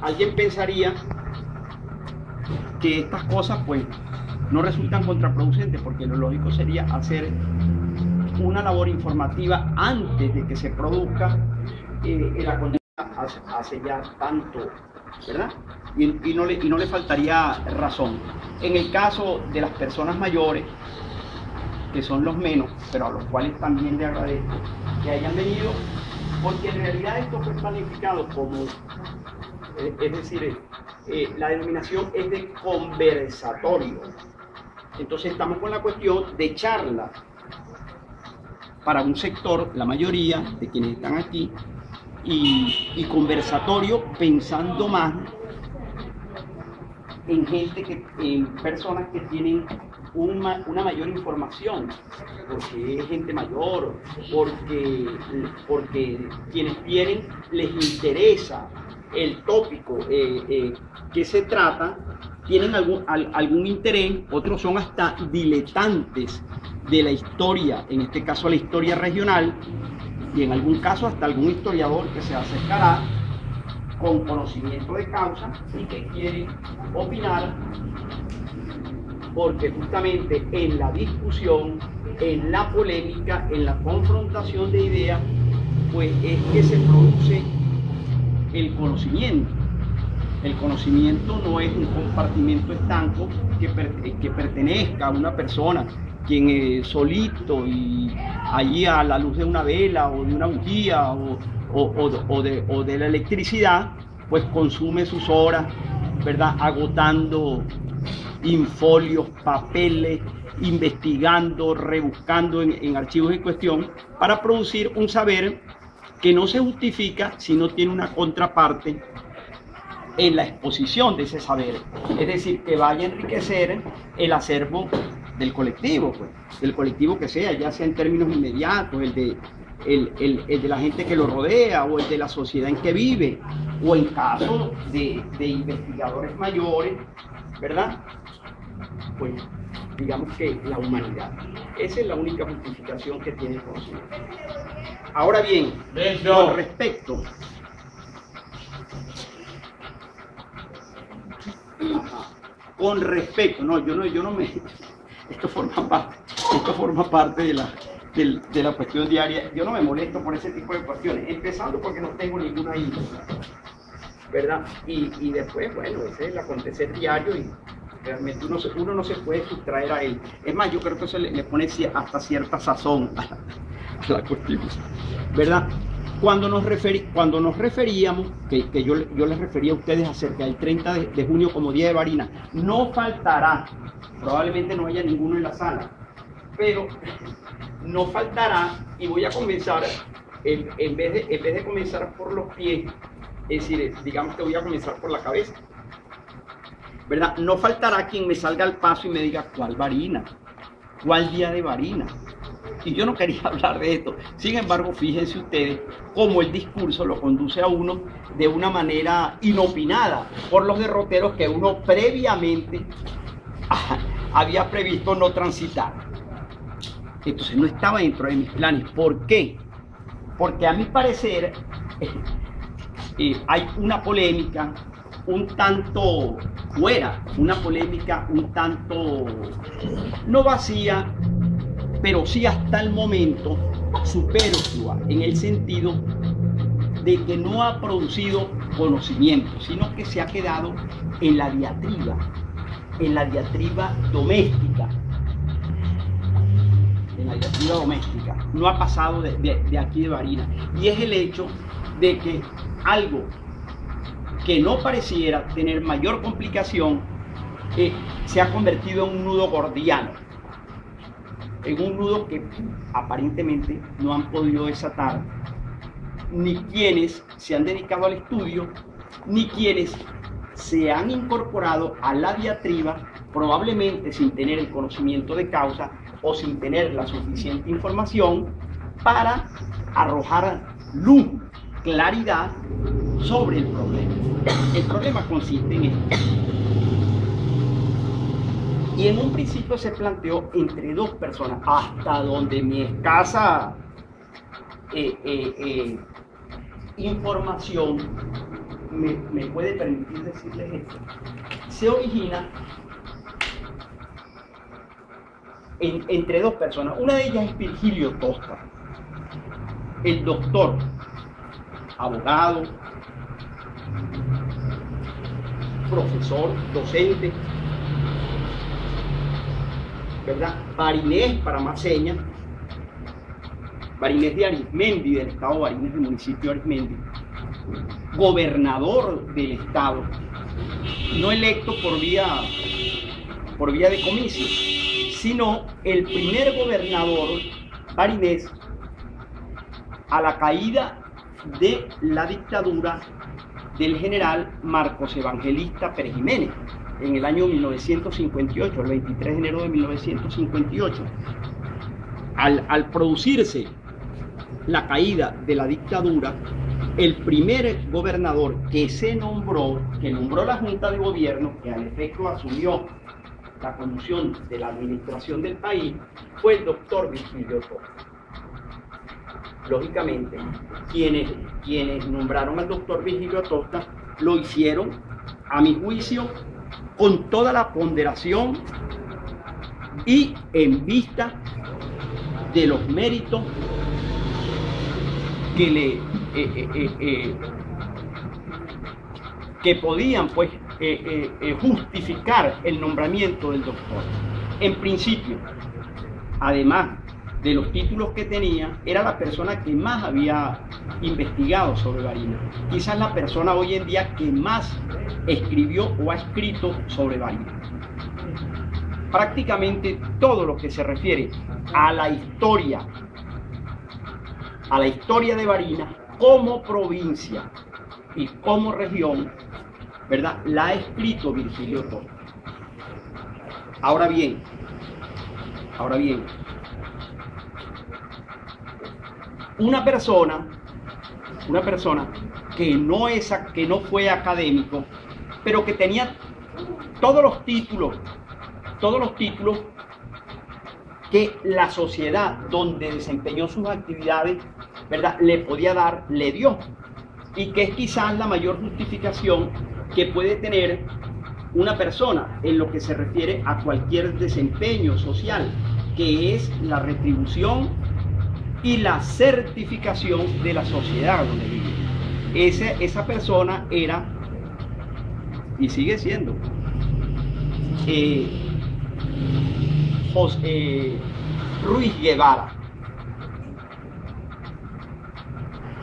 alguien pensaría que estas cosas pues no resultan contraproducentes, porque lo lógico sería hacer una labor informativa antes de que se produzca el acontecimiento hace ya tanto, ¿verdad? Y no le faltaría razón. En el caso de las personas mayores, que son los menos, pero a los cuales también le agradezco que hayan venido, porque en realidad esto fue planificado como, es decir, la denominación es de conversatorio. Entonces estamos con la cuestión de charla para un sector, la mayoría de quienes están aquí, y conversatorio pensando más en gente en personas que tienen una mayor información, porque es gente mayor, porque quienes vienen les interesa el tópico que se trata, tienen algún interés, otros son hasta diletantes de la historia, en este caso la historia regional, y en algún caso hasta algún historiador que se acercará con conocimiento de causa y que quiere opinar, porque justamente en la discusión, en la polémica, en la confrontación de ideas, pues es que se produce el conocimiento. El conocimiento no es un compartimento estanco que pertenezca a una persona, quien solito y allí a la luz de una vela o de una bujía o de la electricidad, pues consume sus horas, ¿verdad? Agotando infolios, papeles, investigando, rebuscando en archivos en cuestión para producir un saber que no se justifica si no tiene una contraparte en la exposición de ese saber, es decir, que vaya a enriquecer el acervo del colectivo, pues, del colectivo que sea, ya sea en términos inmediatos, el de la gente que lo rodea o el de la sociedad en que vive, o en caso de investigadores mayores, ¿verdad? Pues digamos que la humanidad. Esa es la única justificación que tiene el conocimiento. Ahora bien, con respecto yo no me, esto forma parte de la cuestión diaria. Yo no me molesto por ese tipo de cuestiones, empezando porque no tengo ninguna hija, ¿verdad? Y después, bueno, ese es el acontecer diario y realmente uno no se puede sustraer a él. Es más, yo creo que eso le pone hasta cierta sazón a la cuestión, ¿verdad? Cuando nos referíamos, que yo les refería a ustedes acerca del 30 de junio como Día de Barinas, no faltará, probablemente no haya ninguno en la sala, pero no faltará, y voy a comenzar, en vez de comenzar por los pies, es decir, digamos que voy a comenzar por la cabeza, ¿verdad? No faltará quien me salga al paso y me diga, ¿cuál Barina? ¿Cuál Día de Barinas? Y yo no quería hablar de esto. Sin embargo, fíjense ustedes cómo el discurso lo conduce a uno de una manera inopinada por los derroteros que uno previamente había previsto no transitar. Entonces no estaba dentro de mis planes. ¿Por qué? Porque a mi parecer hay una polémica un tanto fuera, una polémica un tanto no vacía, pero sí hasta el momento superflua, en el sentido de que no ha producido conocimiento, sino que se ha quedado en la diatriba doméstica, no ha pasado de aquí de Barinas, y es el hecho de que algo que no pareciera tener mayor complicación se ha convertido en un nudo gordiano, en un nudo que aparentemente no han podido desatar ni quienes se han dedicado al estudio, ni quienes se han incorporado a la diatriba, probablemente sin tener el conocimiento de causa o sin tener la suficiente información para arrojar luz, claridad sobre el problema. El problema consiste en esto. Y en un principio se planteó entre dos personas, hasta donde mi escasa información me puede permitir decirles esto, se origina entre dos personas. Una de ellas es Virgilio Tosta, el doctor, abogado, profesor, docente, ¿verdad? Barinés, para más señas, barinés de Arismendi, del estado Barinas, del municipio de Arismendi, gobernador del estado, no electo por vía de comicio, sino el primer gobernador barinés a la caída de la dictadura del general Marcos Evangelista Pérez Jiménez en el año 1958, el 23 de enero de 1958. Al producirse la caída de la dictadura, el primer gobernador que nombró la Junta de Gobierno, que al efecto asumió la conducción de la administración del país, fue el doctor Virgilio Tosta. Lógicamente, quienes nombraron al doctor Virgilio Tosta lo hicieron, a mi juicio, con toda la ponderación y en vista de los méritos que podían pues justificar el nombramiento del doctor. En principio, además de los títulos que tenía, era la persona que más había investigado sobre Barinas. Quizás la persona hoy en día que más escribió o ha escrito sobre Barinas. Prácticamente todo lo que se refiere a la historia de Barinas como provincia y como región, ¿verdad?, la ha escrito Virgilio Tosta. Ahora bien, una persona que no fue académico, pero que tenía todos los títulos que la sociedad donde desempeñó sus actividades, ¿verdad?, le podía dar, le dio, y que es quizás la mayor justificación que puede tener una persona en lo que se refiere a cualquier desempeño social, que es la retribución y la certificación de la sociedad donde vive. Esa persona era, y sigue siendo, Ruiz Guevara,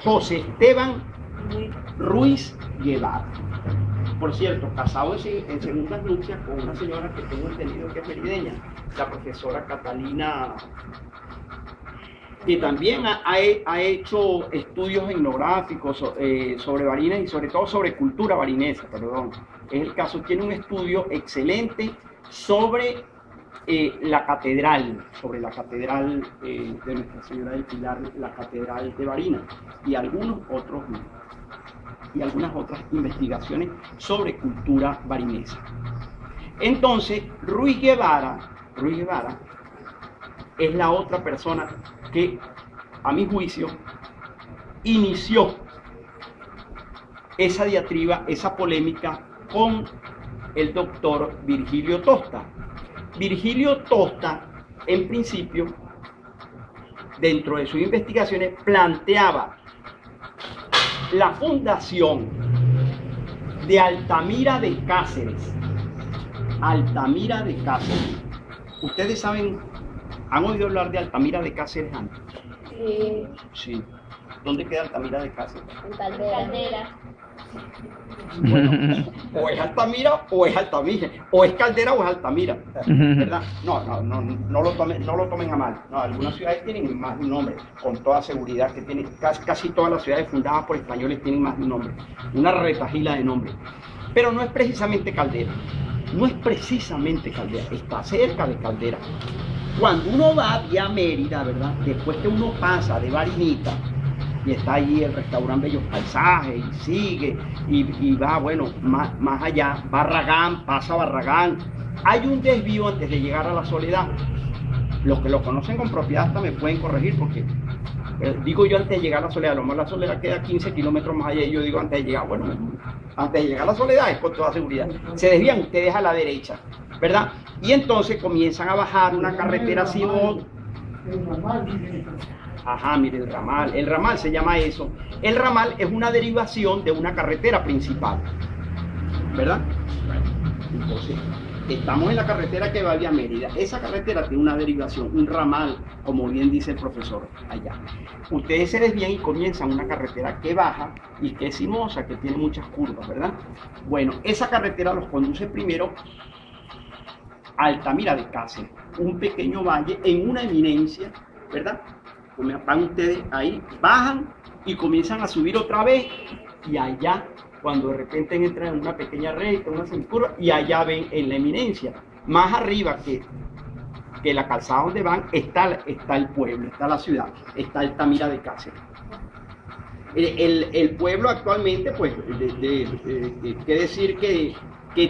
José Esteban Ruiz Guevara. Por cierto, casado en segundas nupcias con una señora que tengo entendido que es merideña, la profesora Catalina, que también ha hecho estudios etnográficos sobre Barinas y sobre todo sobre cultura barinesa, perdón. Es el caso, tiene un estudio excelente sobre la catedral, de Nuestra Señora del Pilar, la catedral de Barinas, y algunas otras investigaciones sobre cultura barinesa. Entonces, Ruiz Guevara es la otra persona que, a mi juicio, inició esa diatriba, esa polémica con el doctor Virgilio Tosta. Virgilio Tosta, en principio, dentro de sus investigaciones, planteaba la fundación de Altamira de Cáceres. Altamira de Cáceres. Ustedes saben, ¿han oído hablar de Altamira de Cáceres antes? Sí. Sí. ¿Dónde queda Altamira de Cáceres? En Caldera. Bueno, o es Altamira o es Altamira, o es Caldera o es Altamira, ¿verdad? No lo tomen a mal. No, algunas ciudades tienen más de un nombre, con toda seguridad, que tienen, casi todas las ciudades fundadas por españoles tienen más de un nombre, una retahila de nombres, pero no es precisamente Caldera, está cerca de Caldera. Cuando uno va vía Mérida, ¿verdad?, después que uno pasa de Barinita y está allí el restaurante Bellos Paisajes y sigue y va, bueno, más allá, Barragán, pasa Barragán, hay un desvío antes de llegar a La Soledad. Los que lo conocen con propiedad hasta me pueden corregir, porque Digo yo antes de llegar a la Soledad, lo más la Soledad queda 15 kilómetros más allá, y yo digo antes de llegar, bueno, antes de llegar a la Soledad es con toda seguridad. Se desvían ustedes a la derecha, ¿verdad? Y entonces comienzan a bajar una carretera así. Ajá, mire, el ramal se llama eso. El ramal es una derivación de una carretera principal, ¿verdad? Entonces, estamos en la carretera que va vía Mérida. Esa carretera tiene una derivación, un ramal, como bien dice el profesor allá. Ustedes se desvían y comienzan una carretera que baja y que es sinuosa, que tiene muchas curvas, ¿verdad? Bueno, esa carretera los conduce primero a Altamira de Cáceres, un pequeño valle en una eminencia, ¿verdad? Van ustedes ahí, bajan y comienzan a subir otra vez, y allá, cuando de repente entran en una pequeña recta, una semicurva, y allá ven en la eminencia, más arriba que la calzada donde van, está el pueblo, está la ciudad, está Altamira de Cáceres. El pueblo actualmente, pues, quiere decir que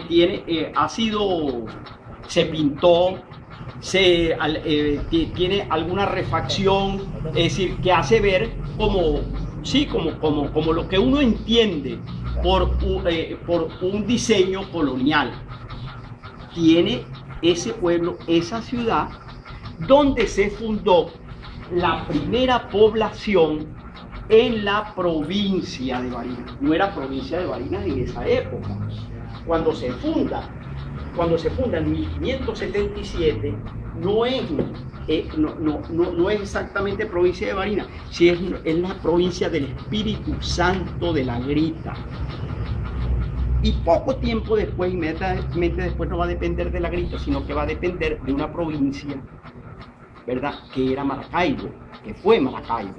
tiene, se pintó, tiene alguna refacción, es decir, que hace ver como lo que uno entiende por un diseño colonial. Tiene ese pueblo, esa ciudad, donde se fundó la primera población en la provincia de Barinas. No era provincia de Barinas en esa época. Cuando se funda en 1577, no es exactamente provincia de Barinas, si es la provincia del Espíritu Santo de la Grita. Y poco tiempo después, inmediatamente después, no va a depender de la Grita, sino que va a depender de una provincia, ¿verdad?, que era Maracaibo, que fue Maracaibo.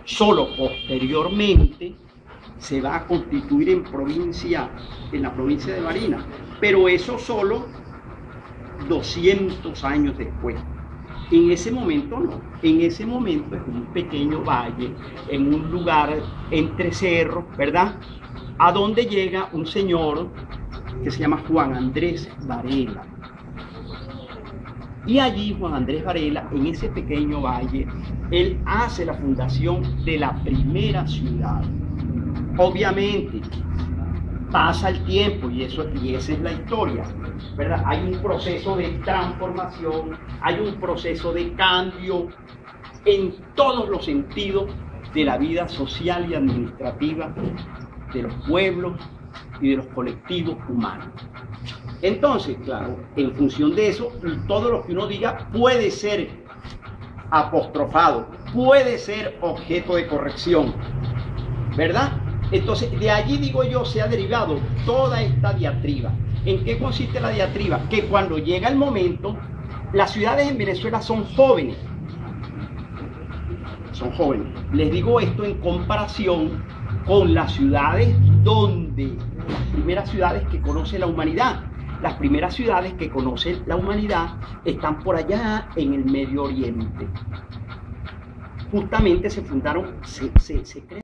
Solo posteriormente se va a constituir en la provincia de Barinas, pero eso solo 200 años después. En ese momento no, en ese momento es un pequeño valle, en un lugar entre cerros, ¿verdad?, a donde llega un señor que se llama Juan Andrés Varela. Y allí Juan Andrés Varela, en ese pequeño valle, él hace la fundación de la primera ciudad. Obviamente, pasa el tiempo y esa es la historia, ¿verdad? Hay un proceso de transformación, hay un proceso de cambio en todos los sentidos de la vida social y administrativa de los pueblos y de los colectivos humanos. Entonces, claro, en función de eso, todo lo que uno diga puede ser apostrofado, puede ser objeto de corrección, ¿verdad? Entonces, de allí, digo yo, se ha derivado toda esta diatriba. ¿En qué consiste la diatriba? Que cuando llega el momento, las ciudades en Venezuela son jóvenes. Son jóvenes. Les digo esto en comparación con las ciudades las primeras ciudades que conoce la humanidad. Las primeras ciudades que conoce la humanidad están por allá en el Medio Oriente. Justamente se fundaron, se crearon